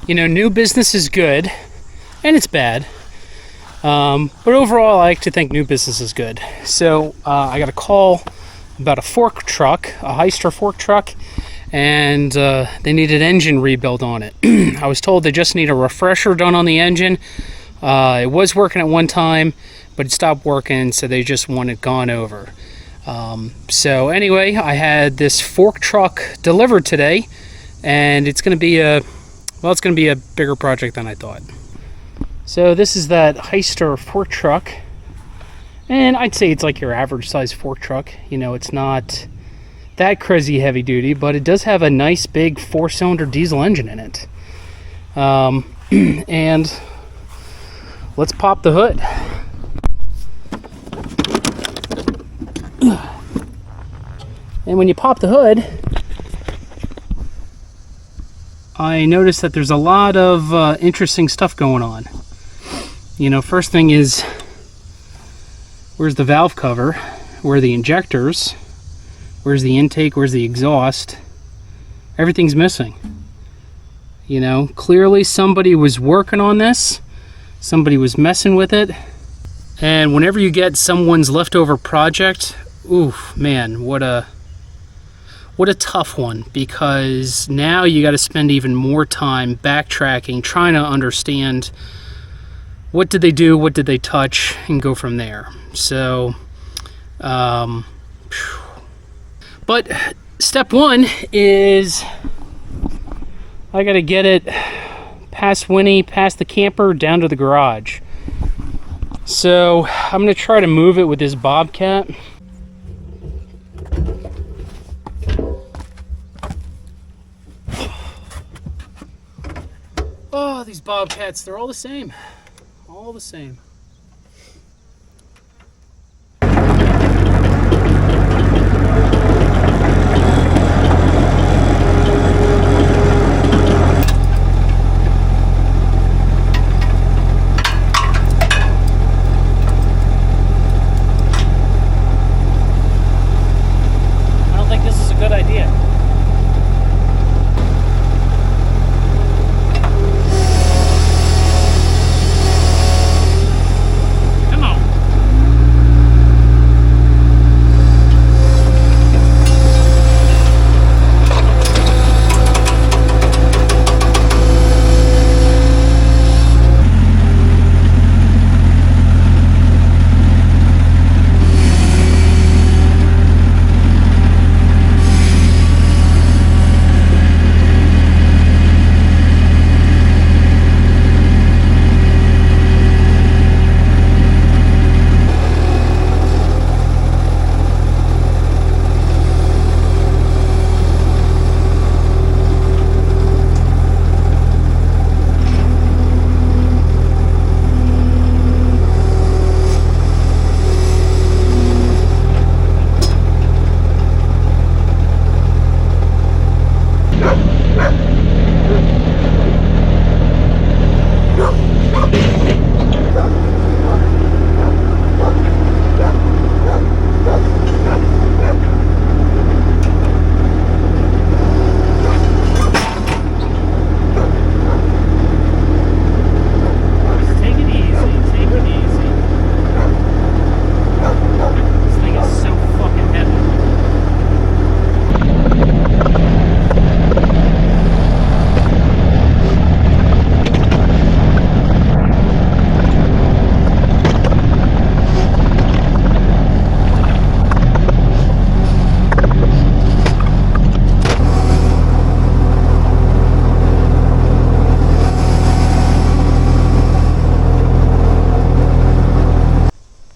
You know, new business is good, and it's bad. But overall, I like to think new business is good. So I got a call about a fork truck, a Hyster fork truck, and they needed engine rebuild on it. I was told they just need a refresher done on the engine. It was working at one time, but it stopped working, so they just want it gone over. So anyway, I had this fork truck delivered today, and it's going to be a bigger project than I thought. So this is that Hyster fork truck, and I'd say it's like your average size fork truck. You know, it's not that crazy heavy duty, but it does have a nice big 4-cylinder diesel engine in it. And let's pop the hood. And when you pop the hood, I noticed that there's a lot of interesting stuff going on. You know, first thing is, where's the valve cover? Where are the injectors? Where's the intake? Where's the exhaust? Everything's missing. You know, clearly somebody was working on this. Somebody was messing with it. And whenever you get someone's leftover project, oof, man, what a tough one, because now you got to spend even more time backtracking, trying to understand what did they do, what did they touch, and go from there. So, but step one is I got to get it past Winnie, past the camper, down to the garage. So I'm going to try to move it with this Bobcat. Oh, these Bobcats, they're all the same. All the same. I don't think this is a good idea.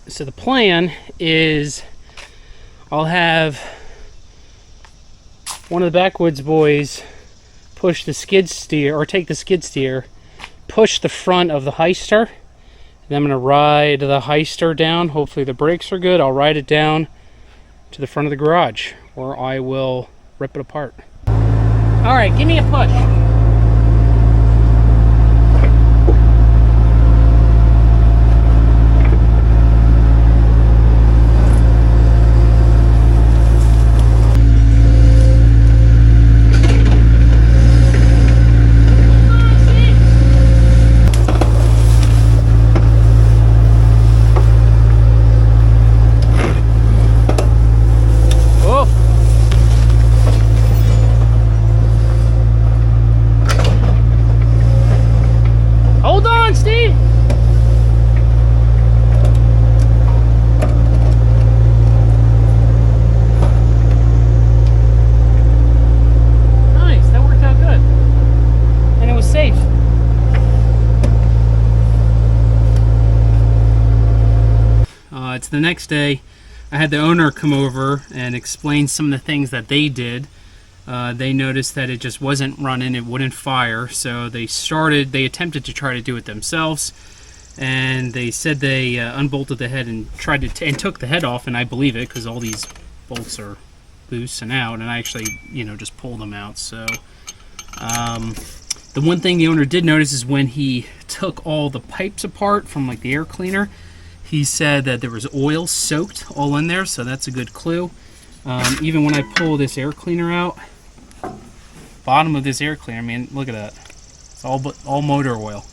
So the plan is I'll have one of the backwoods boys push the skid steer, or take the skid steer, push the front of the Hyster, and I'm going to ride the Hyster down. Hopefully the brakes are good. I'll ride it down to the front of the garage, or I will rip it apart. All right, give me a push. See? next day, I had the owner come over and explain some of the things that they did. They noticed that it just wasn't running, it wouldn't fire, so they attempted to try to do it themselves, and they said they unbolted the head and and took the head off, and I believe it because all these bolts are loose and out, and I actually, just pulled them out. So the one thing the owner did notice is when he took all the pipes apart from like the air cleaner, he said that there was oil soaked all in there, so that's a good clue. Even when I pull this air cleaner out, bottom of this air cleaner, I mean, look at that. It's all motor oil.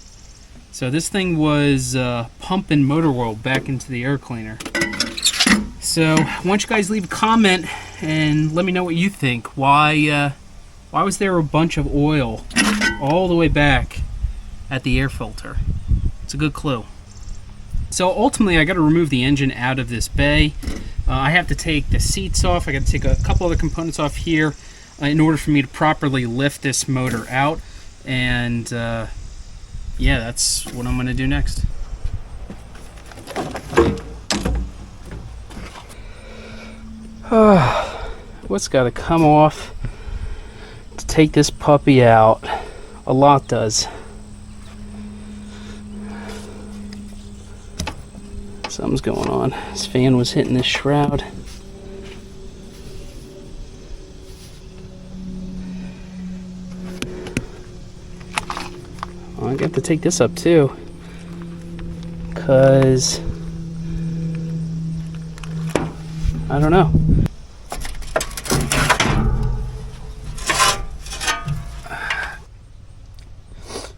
So this thing was pumping motor oil back into the air cleaner. So why don't you guys leave a comment and let me know what you think. Why was there a bunch of oil all the way back at the air filter? It's a good clue. So ultimately, I got to remove the engine out of this bay. I have to take the seats off. I got to take a couple other components off here in order for me to properly lift this motor out. And yeah, that's what I'm going to do next. What's got to come off to take this puppy out? A lot does. Something's going on. This fan was hitting this shroud. Well, I got to take this up too, because I don't know.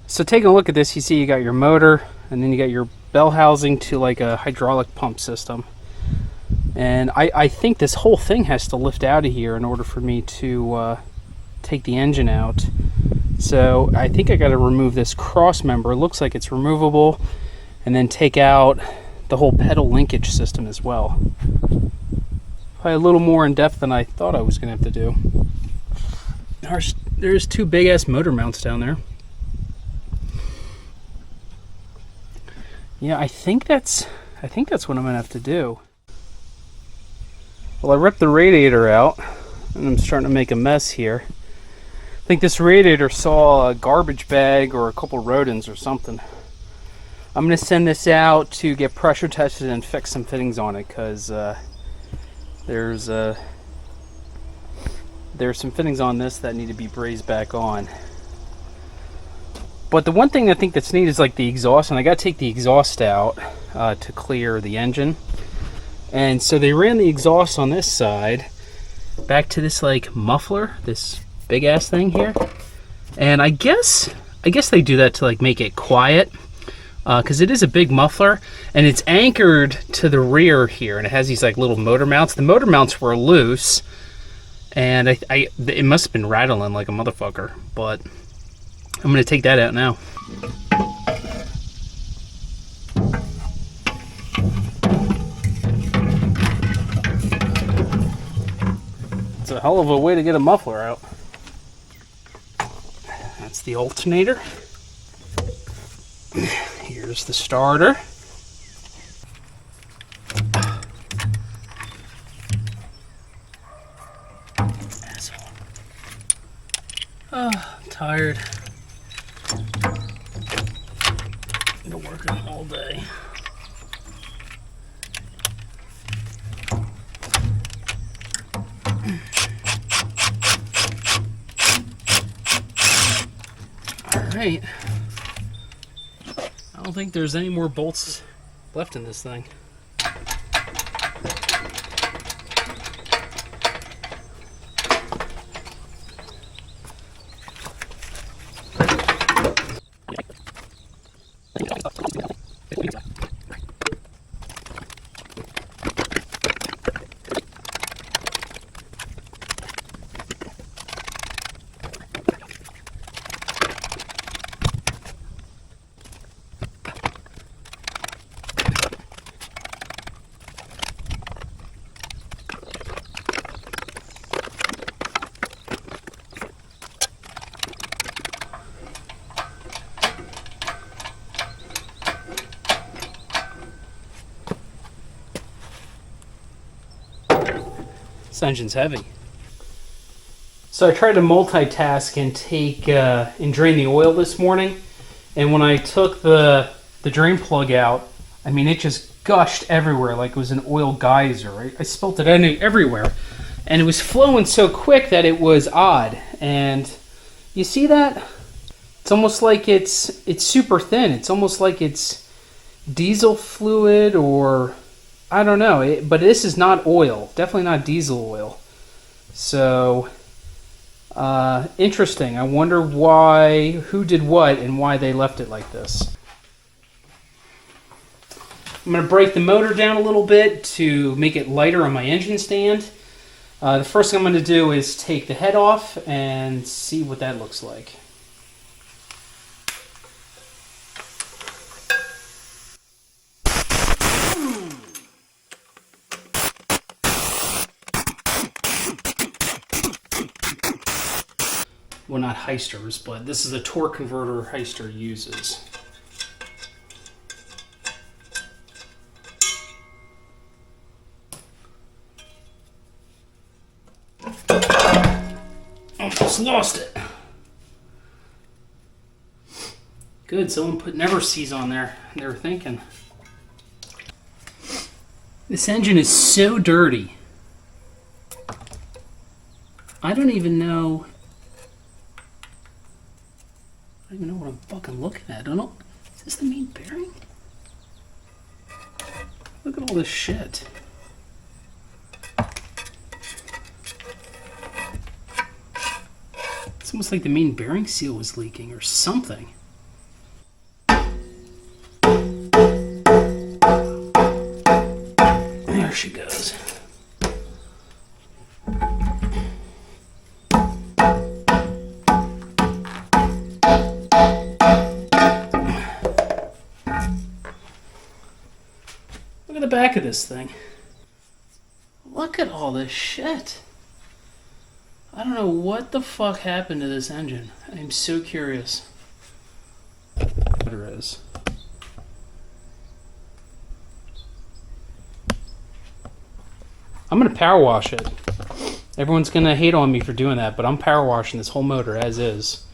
So taking a look at this, you see you got your motor, and then you got your bell housing to like a hydraulic pump system. And I think this whole thing has to lift out of here in order for me to take the engine out. So I think I got to remove this cross member. It looks like it's removable, and then take out the whole pedal linkage system as well. Probably a little more in depth than I thought I was going to have to do. There's two big ass motor mounts down there. Yeah, I think that's what I'm gonna have to do. Well, I ripped the radiator out, and I'm starting to make a mess here. I think this radiator saw a garbage bag or a couple rodents or something. I'm gonna send this out to get pressure tested and fix some fittings on it, because there's some fittings on this that need to be brazed back on. But the one thing I think that's neat is like the exhaust, and I got to take the exhaust out to clear the engine. And so they ran the exhaust on this side back to this like muffler, this big ass thing here. And I guess they do that to like make it quiet, because it is a big muffler, and it's anchored to the rear here, and it has these like little motor mounts. The motor mounts were loose, and it must have been rattling like a motherfucker, but I'm going to take that out now. It's a hell of a way to get a muffler out. That's the alternator. Here's the starter. Oh, I'm tired. Been working all day. Alright. I don't think there's any more bolts left in this thing. This engine's heavy. So I tried to multitask and take and drain the oil this morning, and when I took the drain plug out, I mean, it just gushed everywhere like it was an oil geyser. I spilt it everywhere, and it was flowing so quick that it was odd. And you see that? It's almost like it's super thin. It's almost like it's diesel fluid, or I don't know. But this is not oil. Definitely not diesel oil. So interesting. I wonder who did what and why they left it like this. I'm going to break the motor down a little bit to make it lighter on my engine stand. The first thing I'm going to do is take the head off and see what that looks like. Well, not Hyster's, but this is a torque converter Hyster uses. Almost lost it. Good, someone put Never-Seas on there. They were thinking. This engine is so dirty. I don't even know. I don't even know what I'm fucking looking at. I don't know. Is this the main bearing? Look at all this shit. It's almost like the main bearing seal was leaking or something. There she goes. Look at the back of this thing. Look at all this shit. I don't know what the fuck happened to this engine. I'm so curious. There is. I'm gonna power wash it. Everyone's gonna hate on me for doing that, but I'm power washing this whole motor as is,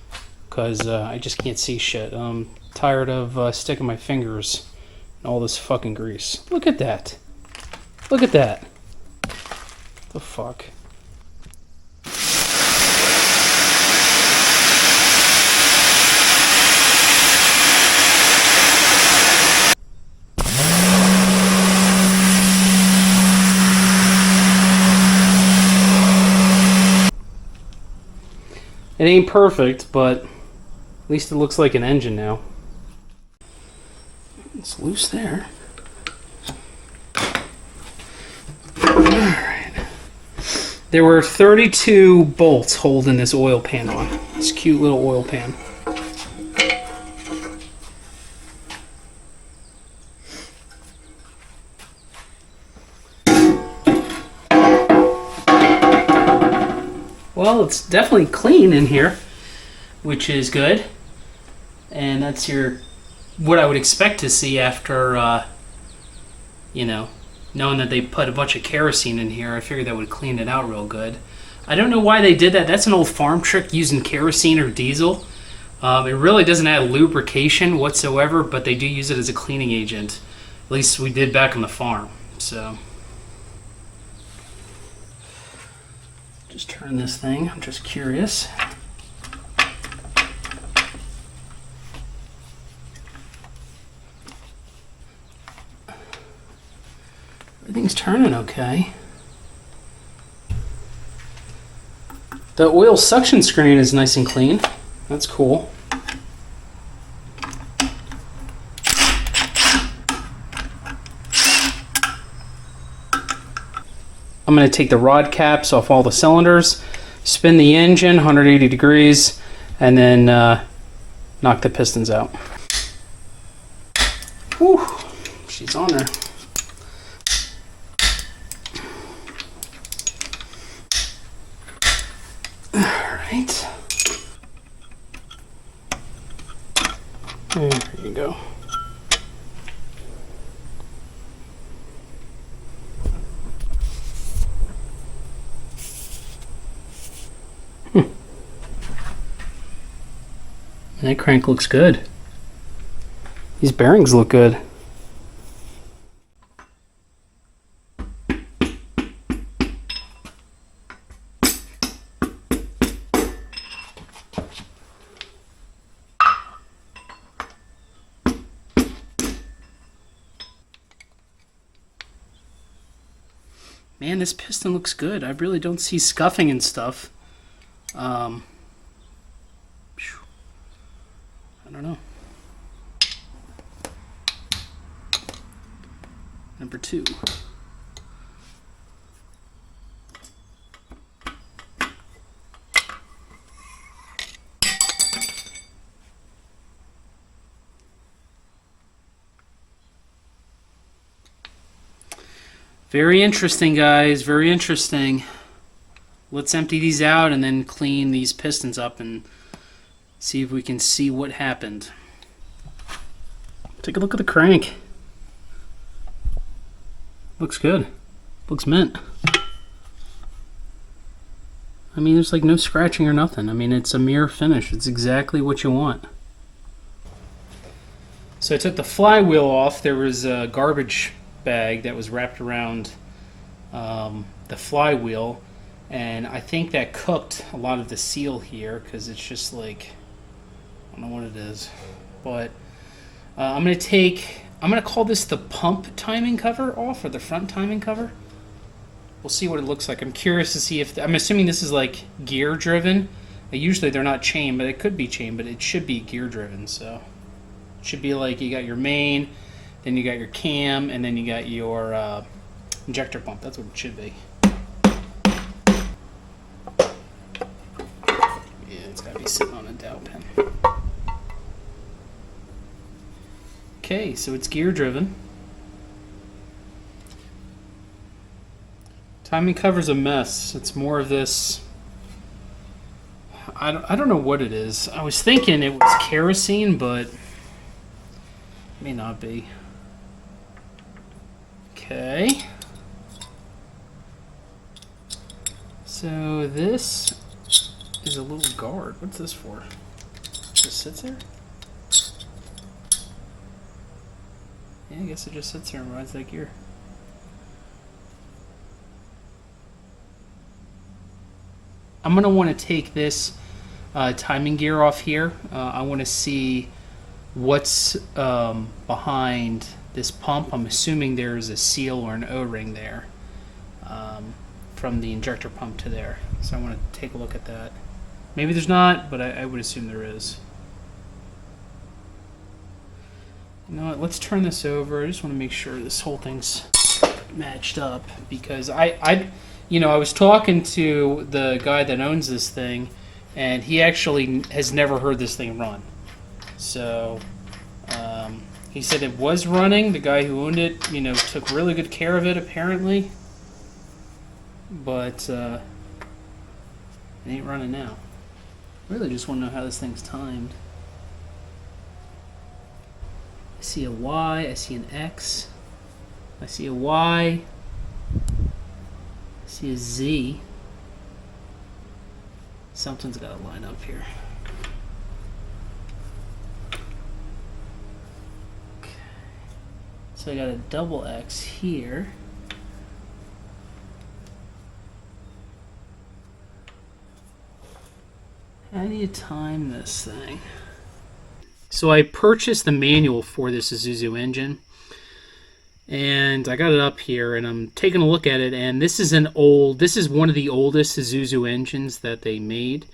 because I just can't see shit. I'm tired of sticking my fingers in all this fucking grease. Look at that. Look at that. The fuck. It ain't perfect, but at least it looks like an engine now. It's loose there. Alright. There were 32 bolts holding this oil pan on. This cute little oil pan. Well, it's definitely clean in here, which is good. And that's what I would expect to see after, you know, knowing that they put a bunch of kerosene in here. I figured that would clean it out real good. I don't know why they did that. That's an old farm trick, using kerosene or diesel. It really doesn't add lubrication whatsoever, but they do use it as a cleaning agent. At least we did back on the farm. So just turn this thing. I'm just curious. Everything's turning okay. The oil suction screen is nice and clean. That's cool. I'm going to take the rod caps off all the cylinders, spin the engine 180 degrees, and then knock the pistons out. Whew, she's on there. Alright. There you go. That crank looks good. These bearings look good. Man, this piston looks good. I really don't see scuffing and stuff. I don't know. Number 2. Very interesting, guys. Very interesting. Let's empty these out and then clean these pistons up and see if we can see what happened. Take a look at the crank. Looks good. Looks mint. I mean, there's like no scratching or nothing. I mean, it's a mirror finish. It's exactly what you want. So I took the flywheel off. There was a garbage bag that was wrapped around the flywheel, and I think that cooked a lot of the seal here because it's just like, I don't know what it is, but I'm gonna call this the pump timing cover off, or the front timing cover. We'll see what it looks like. I'm curious to see if I'm assuming this is like gear driven. Usually they're not chain, but it could be chain, but it should be gear driven. So it should be like you got your main, then you got your cam, and then you got your injector pump. That's what it should be. Yeah, it's got to be sitting on a dowel pin. Okay, so it's gear driven. Timing cover's a mess. It's more of this. I don't know what it is. I was thinking it was kerosene, but it may not be. Okay. So this is a little guard. What's this for? Just sits there? Yeah, I guess it just sits there and rides that gear. I'm going to want to take this timing gear off here. I want to see what's behind this pump. I'm assuming there's a seal or an O-ring there from the injector pump to there. So I want to take a look at that. Maybe there's not, but I would assume there is. You know what? Let's turn this over. I just want to make sure this whole thing's matched up, because I was talking to the guy that owns this thing, and he actually has never heard this thing run. So he said it was running. The guy who owned it, took really good care of it, apparently. But it ain't running now. Really just want to know how this thing's timed. I see a Y, I see an X, I see a Y, I see a Z. Something's got to line up here. Okay. So I got a double X here. How do you time this thing? So I purchased the manual for this Isuzu engine, and I got it up here, and I'm taking a look at it, and this is one of the oldest Isuzu engines that they made,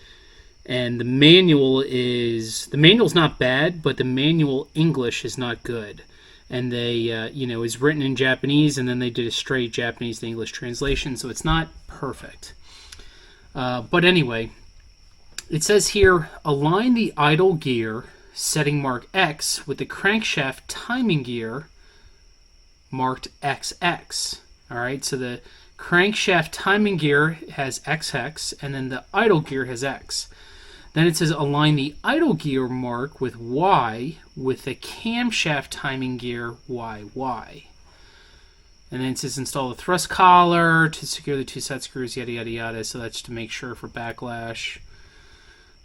and the manual's not bad, but the manual English is not good, and they is written in Japanese, and then they did a straight Japanese to English translation, so it's not perfect. But anyway, it says here, align the idle gear setting mark X with the crankshaft timing gear marked XX. Alright, so the crankshaft timing gear has XX, and then the idle gear has X. Then it says align the idle gear mark with Y with the camshaft timing gear YY. And then it says install the thrust collar to secure the two set screws, yada yada yada. So that's to make sure for backlash.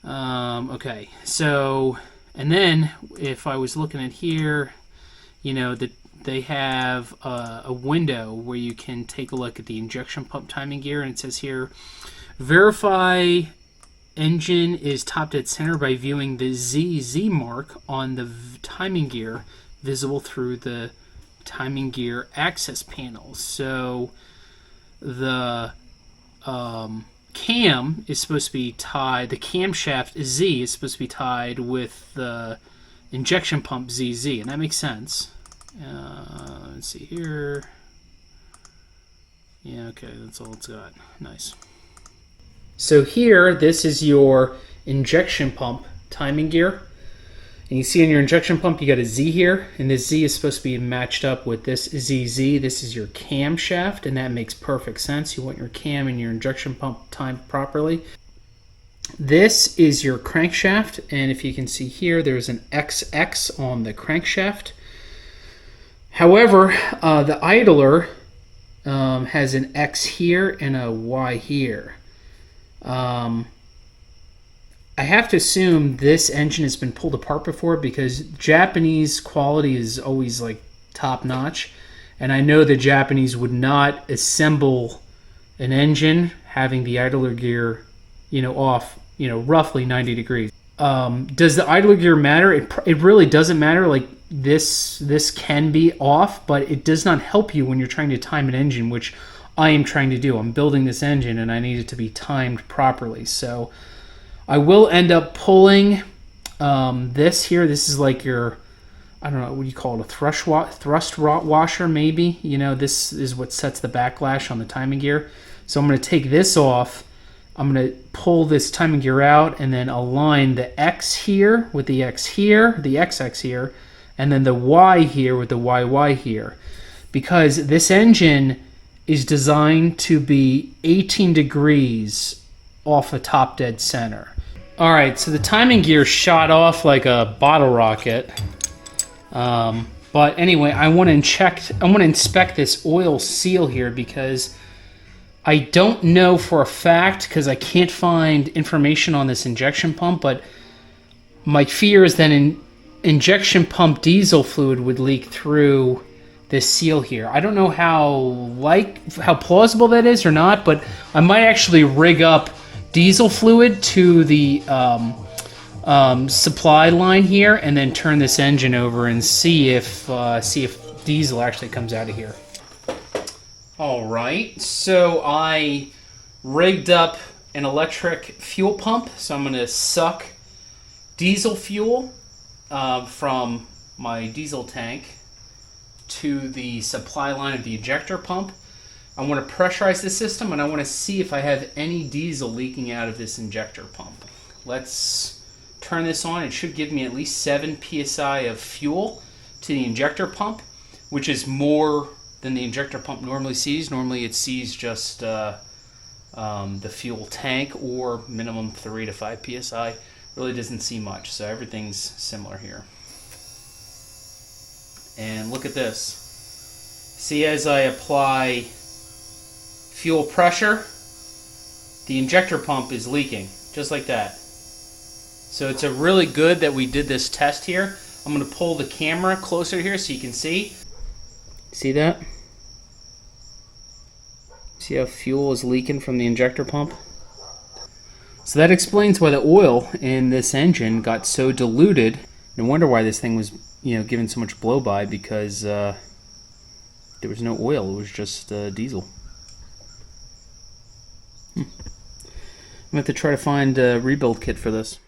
Okay, so, and then if I was looking at here, you know, that they have a window where you can take a look at the injection pump timing gear, and it says here, verify engine is top dead center by viewing the ZZ mark on the timing gear visible through the timing gear access panel. So the cam is supposed to be tied, the camshaft Z is supposed to be tied with the injection pump ZZ, and that makes sense. Let's see here. Yeah, okay, that's all it's got. Nice. So here, this is your injection pump timing gear. And you see in your injection pump, you got a Z here, and this Z is supposed to be matched up with this ZZ. This is your camshaft, and that makes perfect sense. You want your cam and your injection pump timed properly. This is your crankshaft, and if you can see here, there's an XX on the crankshaft. However, the idler has an X here and a Y here. I have to assume this engine has been pulled apart before, because Japanese quality is always like top notch, and I know the Japanese would not assemble an engine having the idler gear, you know, off, you know, roughly 90 degrees. Does the idler gear matter? It really doesn't matter. Like this can be off, but it does not help you when you're trying to time an engine, which I am trying to do. I'm building this engine and I need it to be timed properly. So I will end up pulling this here. This is like your, I don't know, what do you call it, a thrust washer maybe? You know, this is what sets the backlash on the timing gear. So I'm going to take this off. I'm going to pull this timing gear out and then align the X here with the X here, the XX here, and then the Y here with the YY here. Because this engine is designed to be 18 degrees off the top dead center. All right, so the timing gear shot off like a bottle rocket. But anyway, I want to inspect this oil seal here, because I don't know for a fact, because I can't find information on this injection pump, but my fear is that an injection pump diesel fluid would leak through this seal here. I don't know how plausible that is or not, but I might actually rig up diesel fluid to the supply line here, and then turn this engine over and see if diesel actually comes out of here. All right, so I rigged up an electric fuel pump, so I'm going to suck diesel fuel from my diesel tank to the supply line of the ejector pump. I want to pressurize the system, and I want to see if I have any diesel leaking out of this injector pump. Let's turn this on. It should give me at least 7 psi of fuel to the injector pump, which is more than the injector pump normally sees. Normally it sees just the fuel tank, or minimum 3 to 5 psi. Really doesn't see much, so everything's similar here. And look at this. See, as I apply fuel pressure, the injector pump is leaking, just like that. So it's a really good that we did this test here. I'm going to pull the camera closer here so you can see. See that? See how fuel is leaking from the injector pump? So that explains why the oil in this engine got so diluted. No wonder why this thing was, you know, given so much blow-by, because there was no oil. It was just diesel. I'm going to have to try to find a rebuild kit for this.